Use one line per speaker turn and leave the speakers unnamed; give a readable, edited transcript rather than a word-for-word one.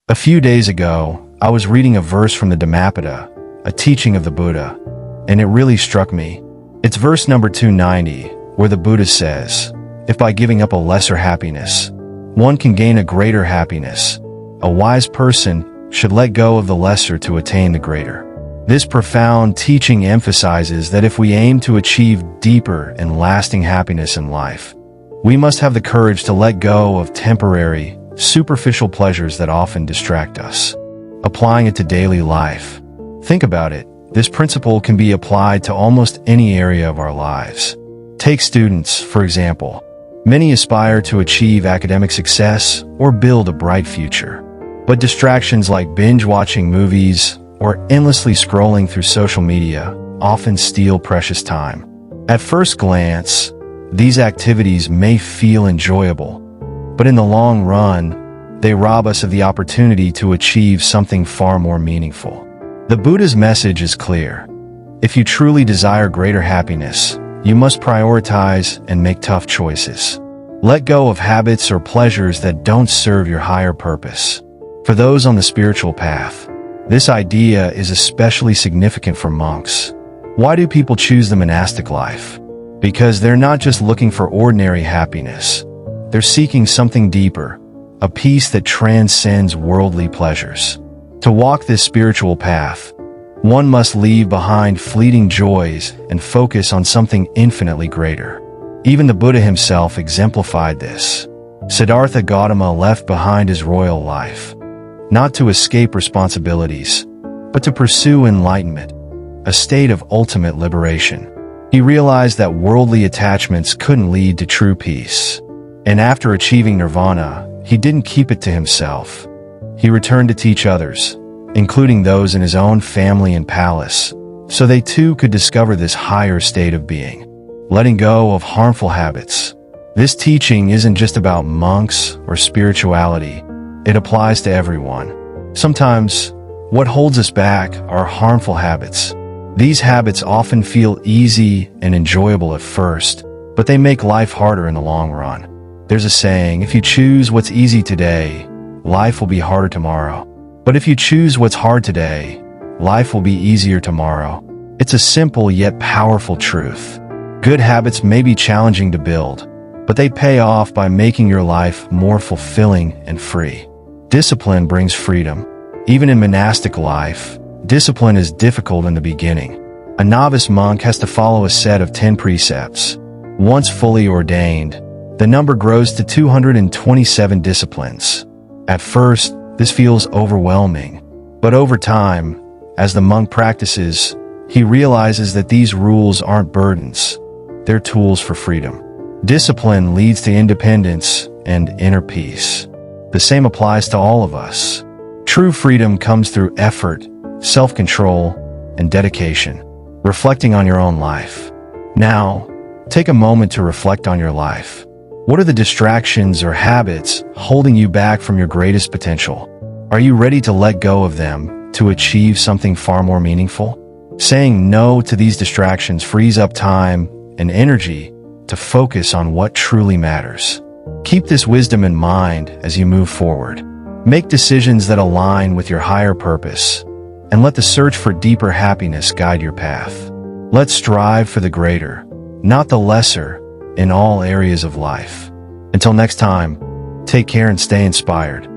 A few days ago, I was reading a verse from the Dhammapada, a teaching of the Buddha, and it really struck me. It's verse number 290, where the Buddha says, "If by giving up a lesser happiness, one can gain a greater happiness, a wise person should let go of the lesser to attain the greater." This profound teaching emphasizes that if we aim to achieve deeper and lasting happiness in life, we must have the courage to let go of temporary, superficial pleasures that often distract us. Applying it to daily life. Think about it. This principle can be applied to almost any area of our lives. Take students, for example. Many aspire to achieve academic success or build a bright future. But distractions like binge-watching movies or endlessly scrolling through social media often steal precious time. At first glance, these activities may feel enjoyable, but in the long run, they rob us of the opportunity to achieve something far more meaningful. The Buddha's message is clear. If you truly desire greater happiness, you must prioritize and make tough choices. Let go of habits or pleasures that don't serve your higher purpose. For those on the spiritual path, this idea is especially significant for monks. Why do people choose the monastic life? Because they're not just looking for ordinary happiness. They're seeking something deeper, a peace that transcends worldly pleasures. To walk this spiritual path, one must leave behind fleeting joys and focus on something infinitely greater. Even the Buddha himself exemplified this. Siddhartha Gautama left behind his royal life, not to escape responsibilities, but to pursue enlightenment, a state of ultimate liberation. He realized that worldly attachments couldn't lead to true peace. And after achieving nirvana, he didn't keep it to himself. He returned to teach others, including those in his own family and palace, so they too could discover this higher state of being. Letting go of harmful habits. This teaching isn't just about monks or spirituality. It applies to everyone. Sometimes, what holds us back are harmful habits. These habits often feel easy and enjoyable at first, but they make life harder in the long run. There's a saying, if you choose what's easy today, life will be harder tomorrow. But if you choose what's hard today, life will be easier tomorrow. It's a simple yet powerful truth. Good habits may be challenging to build, but they pay off by making your life more fulfilling and free. Discipline brings freedom. Even in monastic life, discipline is difficult in the beginning. A novice monk has to follow a set of 10 precepts. Once fully ordained, the number grows to 227 disciplines. At first, this feels overwhelming. But over time, as the monk practices, he realizes that these rules aren't burdens. They're tools for freedom. Discipline leads to independence and inner peace. The same applies to all of us. True freedom comes through effort, self-control, and dedication. Reflecting on your own life. Now, take a moment to reflect on your life. What are the distractions or habits holding you back from your greatest potential? Are you ready to let go of them to achieve something far more meaningful? Saying no to these distractions frees up time and energy to focus on what truly matters. Keep this wisdom in mind as you move forward. Make decisions that align with your higher purpose, and let the search for deeper happiness guide your path. Let's strive for the greater, not the lesser, in all areas of life. Until next time, take care and stay inspired.